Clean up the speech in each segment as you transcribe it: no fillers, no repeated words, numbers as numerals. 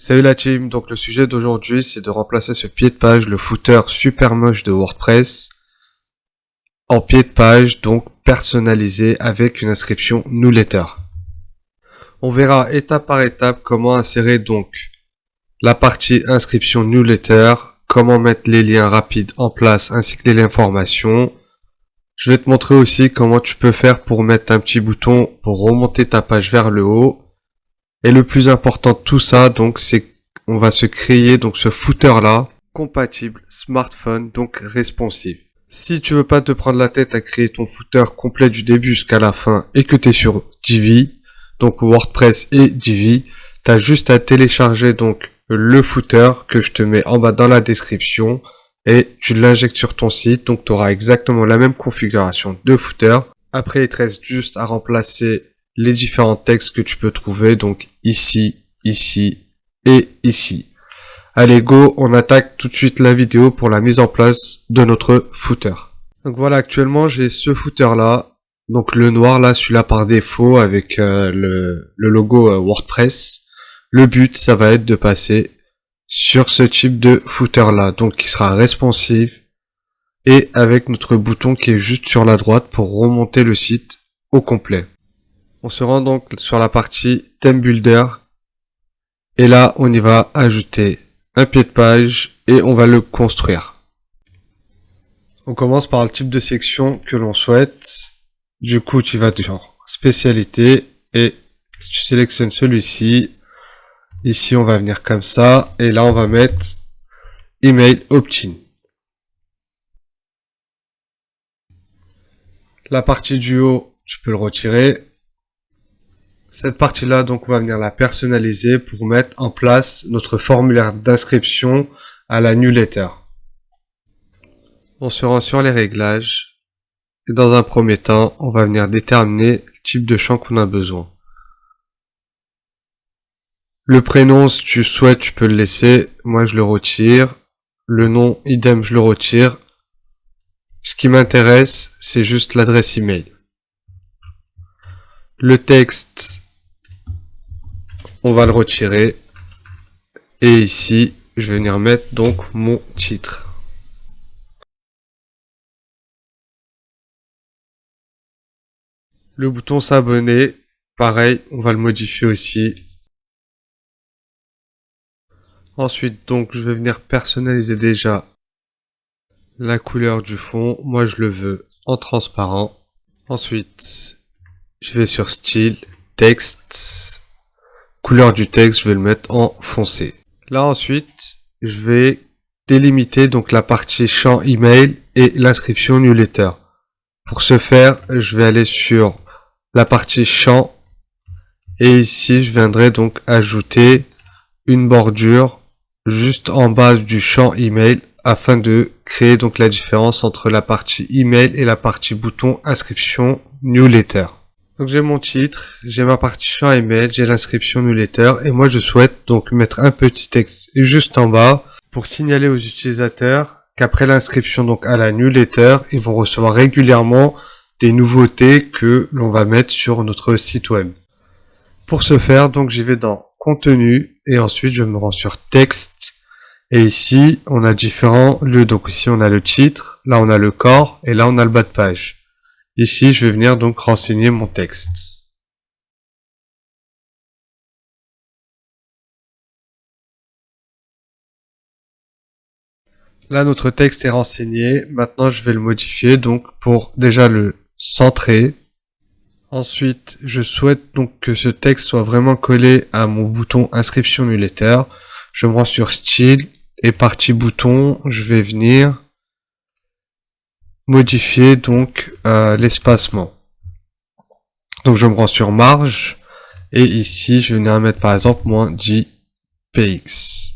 Salut la team, donc le sujet d'aujourd'hui c'est de remplacer ce pied de page, le footer super moche de WordPress, en pied de page donc personnalisé avec une inscription newsletter. On verra étape par étape comment insérer donc la partie inscription newsletter, comment mettre les liens rapides en place ainsi que les informations. Je vais te montrer aussi comment tu peux faire pour mettre un petit bouton pour remonter ta page vers le haut. Et le plus important de tout ça, donc, c'est qu'on va se créer donc ce footer là compatible smartphone, donc responsive. Si tu veux pas te prendre la tête à créer ton footer complet du début jusqu'à la fin et que tu es sur Divi, donc WordPress et Divi, tu as juste à télécharger donc le footer que je te mets en bas dans la description et tu l'injectes sur ton site, donc tu auras exactement la même configuration de footer. Après, il te reste juste à remplacer les différents textes que tu peux trouver, donc ici, ici et ici. Allez go, on attaque tout de suite la vidéo pour la mise en place de notre footer. Donc voilà, actuellement j'ai ce footer là, donc le noir là, celui-là par défaut avec le logo WordPress. Le but, ça va être de passer sur ce type de footer là, donc qui sera responsive et avec notre bouton qui est juste sur la droite pour remonter le site au complet. On se rend donc sur la partie Theme Builder et là on y va ajouter un pied de page et on va le construire. On commence par le type de section que l'on souhaite. Du coup tu vas sur spécialité et tu sélectionnes celui-ci. Ici on va venir comme ça et là on va mettre email opt-in. La partie du haut tu peux le retirer. Cette partie-là, donc, on va venir la personnaliser pour mettre en place notre formulaire d'inscription à la newsletter. On se rend sur les réglages. Et dans un premier temps, on va venir déterminer le type de champ qu'on a besoin. Le prénom, si tu souhaites, tu peux le laisser. Moi, je le retire. Le nom, idem, je le retire. Ce qui m'intéresse, c'est juste l'adresse email. Le texte, on va le retirer. Et ici, je vais venir mettre donc mon titre. Le bouton s'abonner, pareil, on va le modifier aussi. Ensuite, donc, je vais venir personnaliser déjà la couleur du fond. Moi, je le veux en transparent. Ensuite, je vais sur style, texte. Couleur du texte, je vais le mettre en foncé. Là, ensuite, je vais délimiter donc la partie champ email et l'inscription newsletter. Pour ce faire, je vais aller sur la partie champ et ici, je viendrai donc ajouter une bordure juste en bas du champ email afin de créer donc la différence entre la partie email et la partie bouton inscription newsletter. Donc j'ai mon titre, j'ai ma partie champ email, j'ai l'inscription newsletter et moi je souhaite donc mettre un petit texte juste en bas pour signaler aux utilisateurs qu'après l'inscription donc à la newsletter, ils vont recevoir régulièrement des nouveautés que l'on va mettre sur notre site web. Pour ce faire, donc j'y vais dans contenu et ensuite je me rends sur texte et ici on a différents lieux. Donc ici on a le titre, là on a le corps et là on a le bas de page. Ici, je vais venir donc renseigner mon texte. Là, notre texte est renseigné. Maintenant, je vais le modifier donc pour déjà le centrer. Ensuite, je souhaite donc que ce texte soit vraiment collé à mon bouton inscription newsletter. Je me rends sur style et partie bouton, je vais venir modifier donc l'espacement. Donc je me rends sur marge et ici je vais venir mettre par exemple moins 10 px.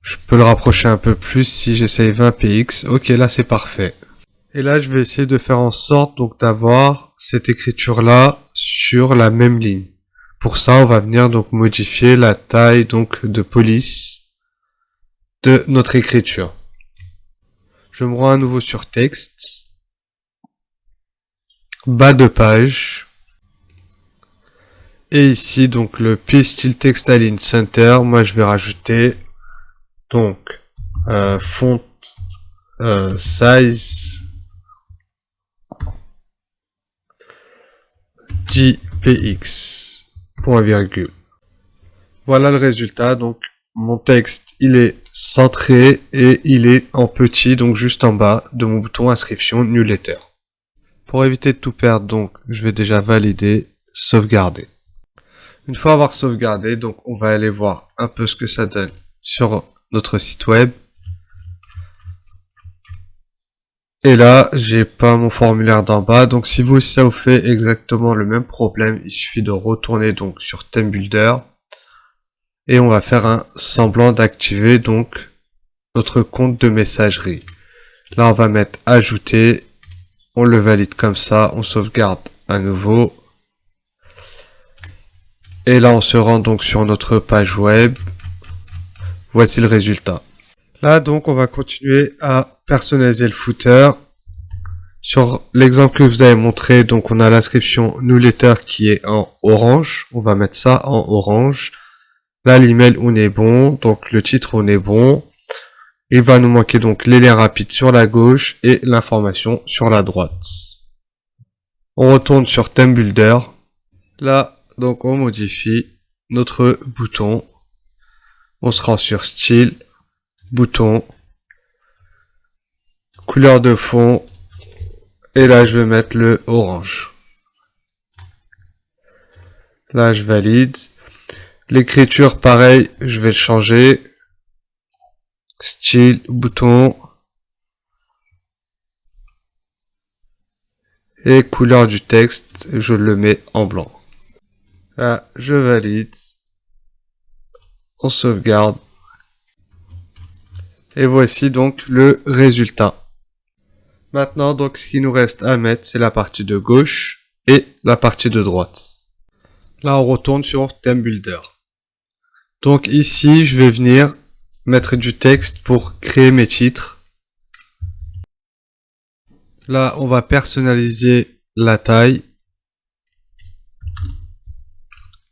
Je peux le rapprocher un peu plus si j'essaye 20 px. Ok, là c'est parfait. Et là je vais essayer de faire en sorte donc d'avoir cette écriture là sur la même ligne. Pour ça on va venir donc modifier la taille donc de police de notre écriture. Je me rends à nouveau sur texte. Bas de page. Et ici, donc le Style Text Align Center, moi je vais rajouter donc font size JPX, point virgule. Voilà le résultat, donc mon texte il est centré et il est en petit, donc juste en bas de mon bouton inscription newsletter. Pour éviter de tout perdre, donc je vais déjà valider, sauvegarder. Une fois avoir sauvegardé, donc on va aller voir un peu ce que ça donne sur notre site web. Et là, j'ai pas mon formulaire d'en bas, donc si vous aussi ça vous fait exactement le même problème, il suffit de retourner donc sur ThemeBuilder et on va faire un semblant d'activer donc notre compte de messagerie. Là, on va mettre ajouter, on le valide comme ça, on sauvegarde à nouveau. Et là, on se rend donc sur notre page web. Voici le résultat. Là, donc, on va continuer à personnaliser le footer. Sur l'exemple que vous avez montré, donc, on a l'inscription newsletter qui est en orange. On va mettre ça en orange. Là, l'email, on est bon. Donc, le titre, on est bon. Il va nous manquer donc les liens rapides sur la gauche et l'information sur la droite. On retourne sur ThemeBuilder. Là, donc, on modifie notre bouton. On se rend sur style, bouton, couleur de fond, et là je vais mettre le orange. Là je valide. L'écriture pareil, je vais le changer. Style, bouton. Et couleur du texte, je le mets en blanc. Là je valide. On sauvegarde. Et voici donc le résultat. Maintenant, donc, ce qui nous reste à mettre, c'est la partie de gauche et la partie de droite. Là, on retourne sur ThemeBuilder. Donc ici, je vais venir mettre du texte pour créer mes titres. Là, on va personnaliser la taille.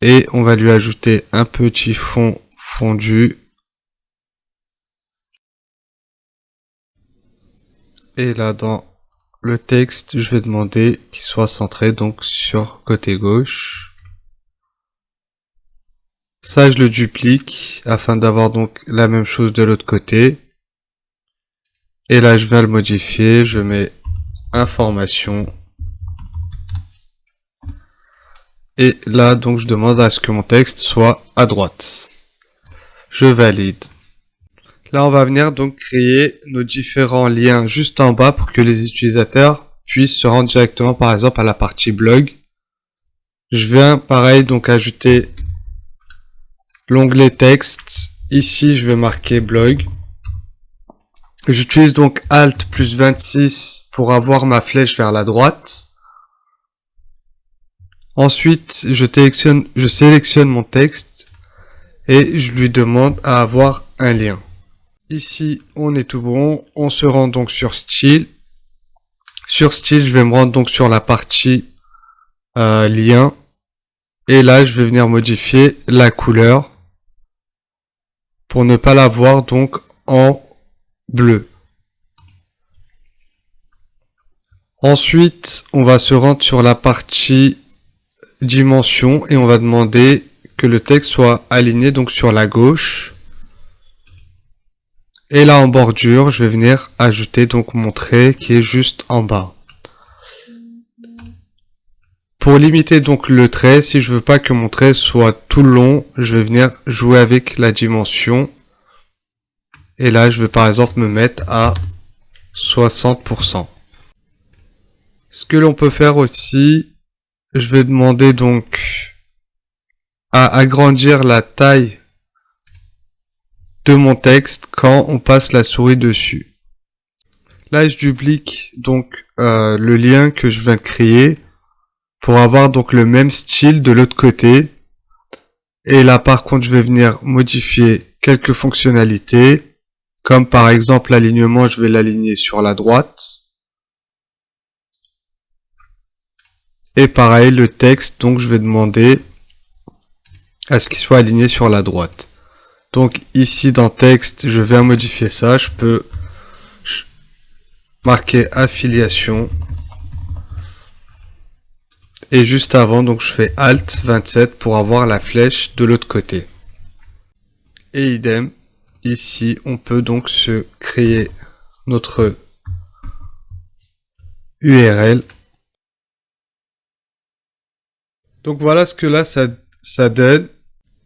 Et on va lui ajouter un petit fond fondu. Et là, dans le texte, je vais demander qu'il soit centré donc sur côté gauche. Ça, je le duplique afin d'avoir donc la même chose de l'autre côté. Et là, je vais le modifier. Je mets information. Et là, donc, je demande à ce que mon texte soit à droite. Je valide. Là, on va venir donc créer nos différents liens juste en bas pour que les utilisateurs puissent se rendre directement, par exemple, à la partie blog. Je viens, pareil, donc ajouter l'onglet texte. Ici, je vais marquer blog. J'utilise donc Alt plus 26 pour avoir ma flèche vers la droite. Ensuite, je sélectionne mon texte et je lui demande à avoir un lien. Ici, on est tout bon. On se rend donc sur style. Sur style, je vais me rendre donc sur la partie lien. Et là, je vais venir modifier la couleur pour ne pas la voir donc en bleu. Ensuite, on va se rendre sur la partie dimension et on va demander que le texte soit aligné donc sur la gauche. Et là en bordure, je vais venir ajouter donc mon trait qui est juste en bas. Pour limiter donc le trait, si je veux pas que mon trait soit tout long, je vais venir jouer avec la dimension. Et là, je vais par exemple me mettre à 60%. Ce que l'on peut faire aussi, je vais demander donc à agrandir la taille de mon texte quand on passe la souris dessus. Là, je duplique donc le lien que je viens de créer pour avoir donc le même style de l'autre côté. Et là, par contre, je vais venir modifier quelques fonctionnalités, comme par exemple l'alignement, je vais l'aligner sur la droite. Et pareil, le texte, donc je vais demander à ce qu'il soit aligné sur la droite. Donc ici dans texte, je viens modifier ça. Je peux marquer affiliation. Et juste avant, donc je fais Alt 27 pour avoir la flèche de l'autre côté. Et idem, ici on peut donc se créer notre URL. Donc voilà ce que là ça donne.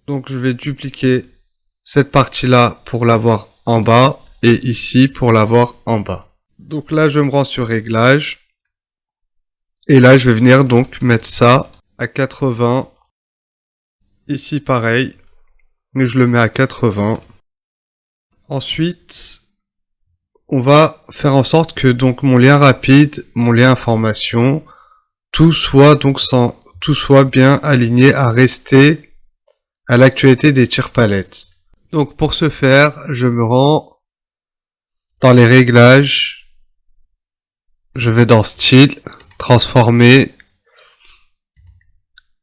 Donc je vais dupliquer cette partie-là pour l'avoir en bas et ici pour l'avoir en bas. Donc là je me rends sur réglages. Et là je vais venir donc mettre ça à 80. Ici pareil. Mais je le mets à 80. Ensuite, on va faire en sorte que donc mon lien rapide, mon lien information, tout soit bien aligné à rester à l'actualité des tire-palettes. Donc pour ce faire, je me rends dans les réglages, je vais dans style, transformer,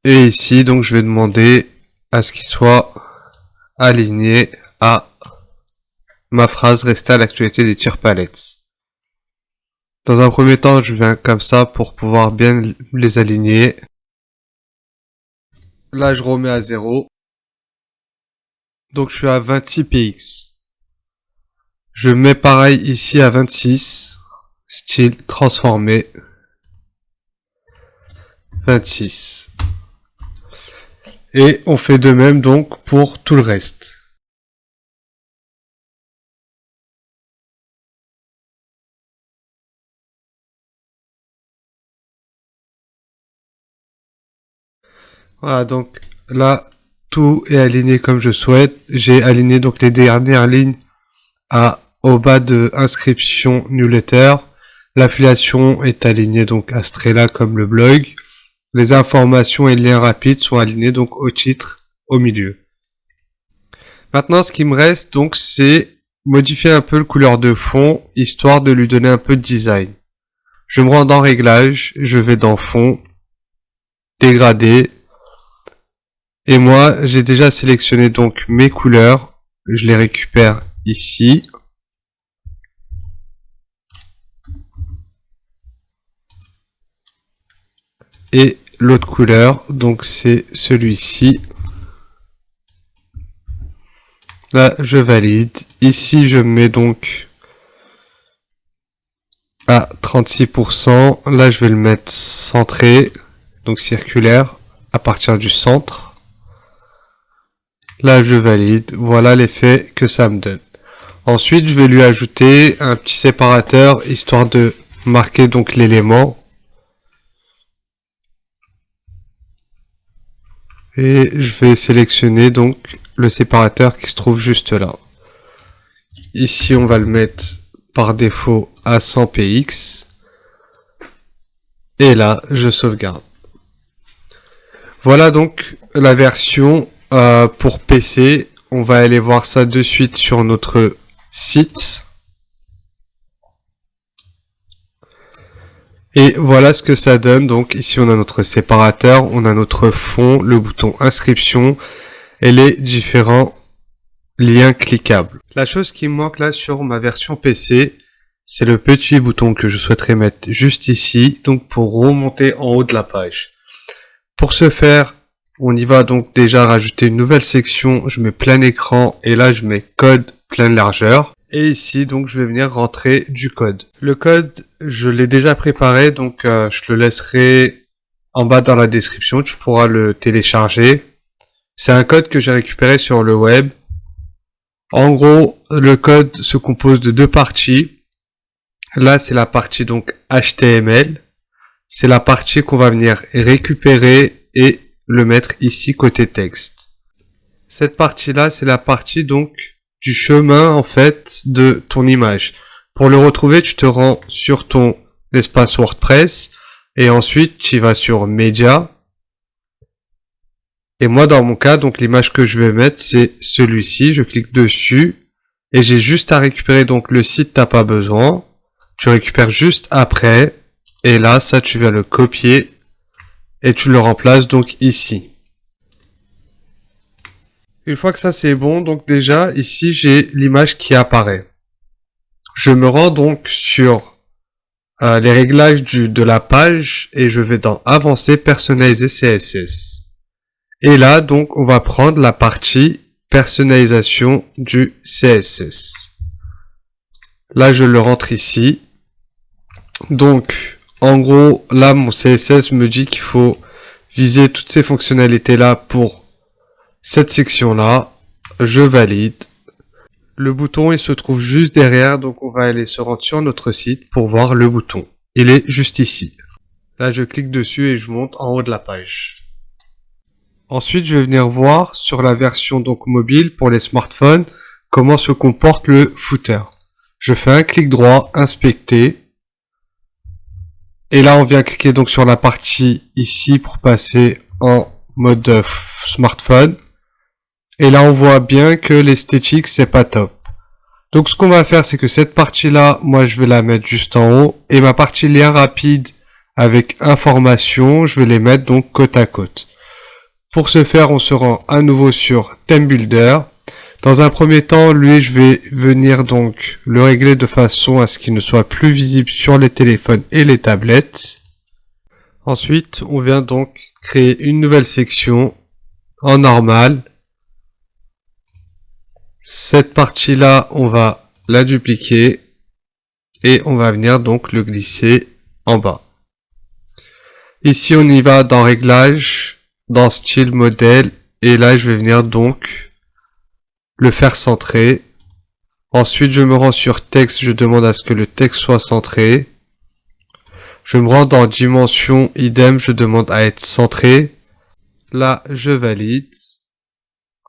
et ici donc je vais demander à ce qu'il soit aligné à ma phrase rester à l'actualité des tire-palettes. Dans un premier temps, je viens comme ça pour pouvoir bien les aligner. Là, je remets à 0. Donc, je suis à 26 px. Je mets pareil ici à 26. Style transformé. 26. Et on fait de même donc pour tout le reste. Voilà, donc là, tout est aligné comme je souhaite. J'ai aligné donc les dernières lignes au bas de inscription newsletter. L'affiliation est alignée donc à Strela comme le blog. Les informations et les liens rapides sont alignés donc au titre au milieu. Maintenant, ce qui me reste donc, c'est modifier un peu le couleur de fond, histoire de lui donner un peu de design. Je me rends dans réglages, je vais dans fond, dégradé. Et moi, j'ai déjà sélectionné donc mes couleurs. Je les récupère ici. Et l'autre couleur, donc c'est celui-ci. Là, je valide. Ici, je mets donc à 36%. Là, je vais le mettre centré, donc circulaire, à partir du centre. Là, je valide. Voilà l'effet que ça me donne. Ensuite, je vais lui ajouter un petit séparateur, histoire de marquer donc l'élément. Et je vais sélectionner donc le séparateur qui se trouve juste là. Ici, on va le mettre par défaut à 100 px. Et là, je sauvegarde. Voilà donc la version pour PC. On va aller voir ça de suite sur notre site. Et voilà ce que ça donne. Donc ici, on a notre séparateur, on a notre fond, le bouton inscription et les différents liens cliquables. La chose qui me manque là sur ma version PC, c'est le petit bouton que je souhaiterais mettre juste ici, donc pour remonter en haut de la page. Pour ce faire, on y va donc déjà rajouter une nouvelle section, je mets plein écran et là je mets code pleine largeur. Et ici donc je vais venir rentrer du code. Le code, je l'ai déjà préparé, donc je le laisserai en bas dans la description, tu pourras le télécharger. C'est un code que j'ai récupéré sur le web. En gros, le code se compose de deux parties. Là, c'est la partie donc HTML. C'est la partie qu'on va venir récupérer et le mettre ici côté texte. Cette partie-là, c'est la partie donc du chemin en fait de ton image. Pour le retrouver, tu te rends sur ton espace WordPress et ensuite tu vas sur Média. Et moi, dans mon cas, donc l'image que je vais mettre, c'est celui-ci. Je clique dessus et j'ai juste à récupérer donc le site, t'as pas besoin. Tu récupères juste après et là, ça, tu vas le copier et tu le remplaces donc ici. Une fois que ça c'est bon, donc déjà ici j'ai l'image qui apparaît. Je me rends donc sur les réglages de la page et je vais dans Avancer, personnaliser CSS. Et là donc on va prendre la partie personnalisation du CSS. Là je le rentre ici. Donc en gros là mon CSS me dit qu'il faut viser toutes ces fonctionnalités là pour cette section là. Je valide. Le bouton il se trouve juste derrière, donc on va aller se rendre sur notre site pour voir le bouton. Il est juste ici. Là je clique dessus et je monte en haut de la page. Ensuite je vais venir voir sur la version donc mobile pour les smartphones comment se comporte le footer. Je fais un clic droit, inspecter. Et là on vient cliquer donc sur la partie ici pour passer en mode smartphone. Et là on voit bien que l'esthétique c'est pas top. Donc ce qu'on va faire c'est que cette partie là, moi je vais la mettre juste en haut. Et ma partie lien rapide avec information, je vais les mettre donc côte à côte. Pour ce faire on se rend à nouveau sur Theme Builder. Dans un premier temps, lui je vais venir donc le régler de façon à ce qu'il ne soit plus visible sur les téléphones et les tablettes. Ensuite on vient donc créer une nouvelle section en normal. Cette partie-là, on va la dupliquer et on va venir donc le glisser en bas. Ici, on y va dans Réglages, dans Style, Modèle, et là, je vais venir donc le faire centrer. Ensuite, je me rends sur Texte, je demande à ce que le texte soit centré. Je me rends dans Dimension, idem, je demande à être centré. Là, je valide.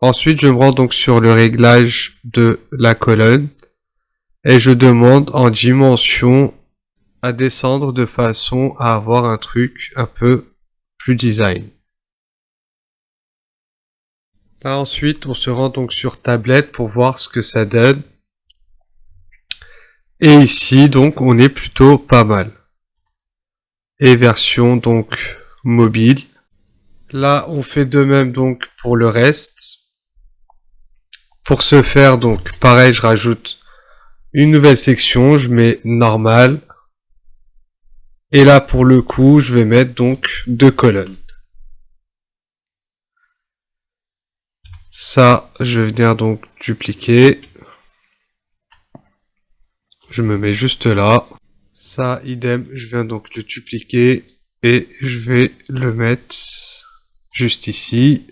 Ensuite, je me rends donc sur le réglage de la colonne et je demande en dimension à descendre de façon à avoir un truc un peu plus design. Là ensuite, on se rend donc sur tablette pour voir ce que ça donne. Et ici, donc, on est plutôt pas mal. Et version donc mobile. Là, on fait de même donc pour le reste. Pour ce faire, donc, pareil, je rajoute une nouvelle section, je mets normal. Et là, pour le coup, je vais mettre donc 2 colonnes. Ça, je vais venir donc dupliquer. Je me mets juste là. Ça, idem, je viens donc le dupliquer et je vais le mettre juste ici.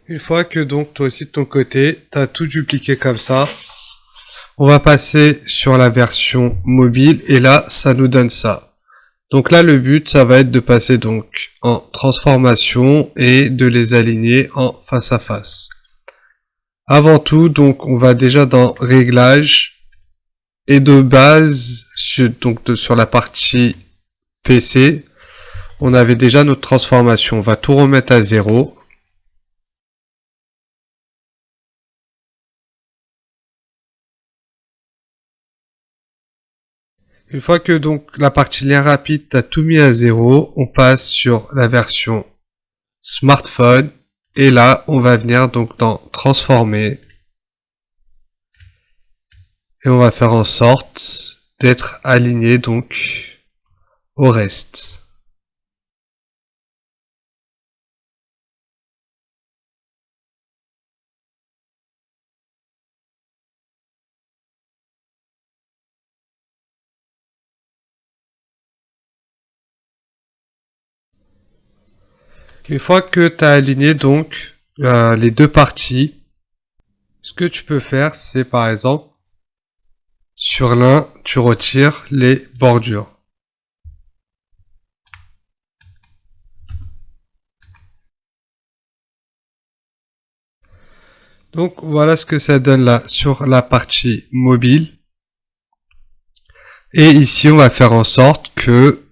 Une fois que donc toi aussi de ton côté, tu as tout dupliqué comme ça, on va passer sur la version mobile et là, ça nous donne ça. Donc là, le but, ça va être de passer donc en transformation et de les aligner en face à face. Avant tout, donc on va déjà dans Réglages et de base, sur la partie PC, on avait déjà notre transformation. On va tout remettre à 0. Une fois que donc la partie lien rapide t'as tout mis à 0, on passe sur la version smartphone et là on va venir donc dans transformer et on va faire en sorte d'être aligné donc au reste. Une fois que tu as aligné donc les deux parties, ce que tu peux faire, c'est par exemple, sur l'un, tu retires les bordures. Donc voilà ce que ça donne là sur la partie mobile. Et ici, on va faire en sorte que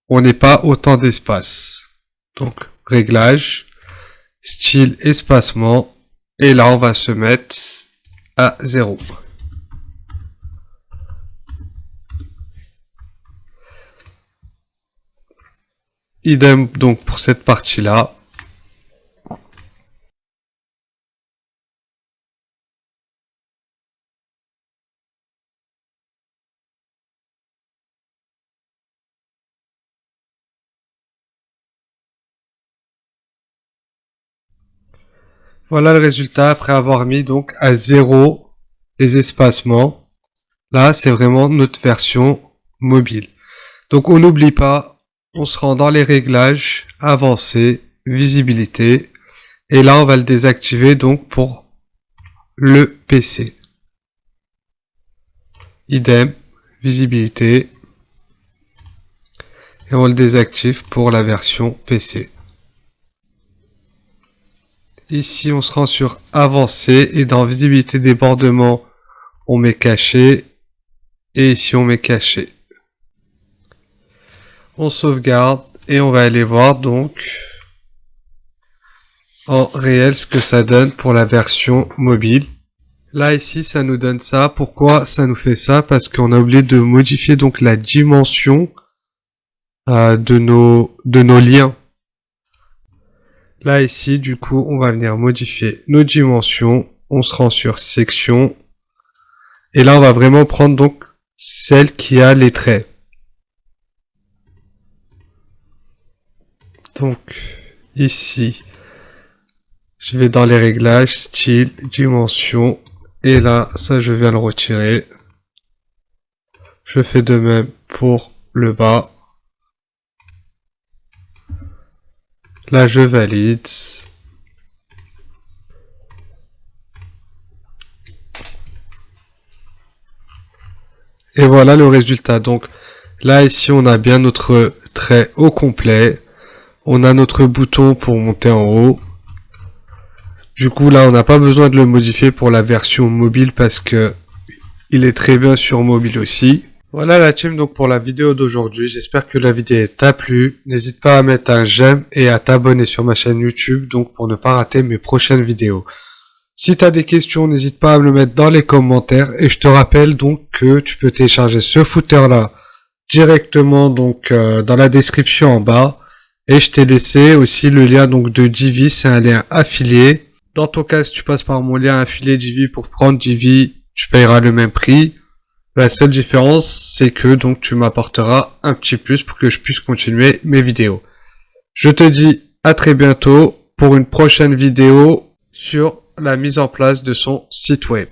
on n'ait pas autant d'espace. Donc, réglage, style, espacement, et là, on va se mettre à 0. Idem donc pour cette partie-là. Voilà le résultat après avoir mis donc à 0 les espacements. Là, c'est vraiment notre version mobile. Donc on n'oublie pas, on se rend dans les réglages, avancés, visibilité. Et là, on va le désactiver donc pour le PC. Idem, visibilité. Et on le désactive pour la version PC. Ici, on se rend sur avancé et dans visibilité débordement, on met caché. Et ici, on met caché. On sauvegarde et on va aller voir donc en réel ce que ça donne pour la version mobile. Là, ici, ça nous donne ça. Pourquoi ça nous fait ça? Parce qu'on a oublié de modifier donc la dimension de nos liens. Là, ici, du coup, on va venir modifier nos dimensions. On se rend sur section. Et là, on va vraiment prendre donc celle qui a les traits. Donc, ici, je vais dans les réglages, style, dimension. Et là, ça, je viens le retirer. Je fais de même pour le bas. Là, je valide. Et voilà le résultat. Donc, là, ici, on a bien notre trait au complet. On a notre bouton pour monter en haut. Du coup, là, on n'a pas besoin de le modifier pour la version mobile parce que il est très bien sur mobile aussi. Voilà la team donc pour la vidéo d'aujourd'hui. J'espère que la vidéo t'a plu. N'hésite pas à mettre un j'aime et à t'abonner sur ma chaîne YouTube donc pour ne pas rater mes prochaines vidéos. Si t'as des questions, n'hésite pas à me le mettre dans les commentaires et je te rappelle donc que tu peux télécharger ce footer là directement donc dans la description en bas et je t'ai laissé aussi le lien donc de Divi, c'est un lien affilié. Dans ton cas, si tu passes par mon lien affilié Divi pour prendre Divi, tu payeras le même prix. La seule différence, c'est que donc tu m'apporteras un petit plus pour que je puisse continuer mes vidéos. Je te dis à très bientôt pour une prochaine vidéo sur la mise en place de son site web.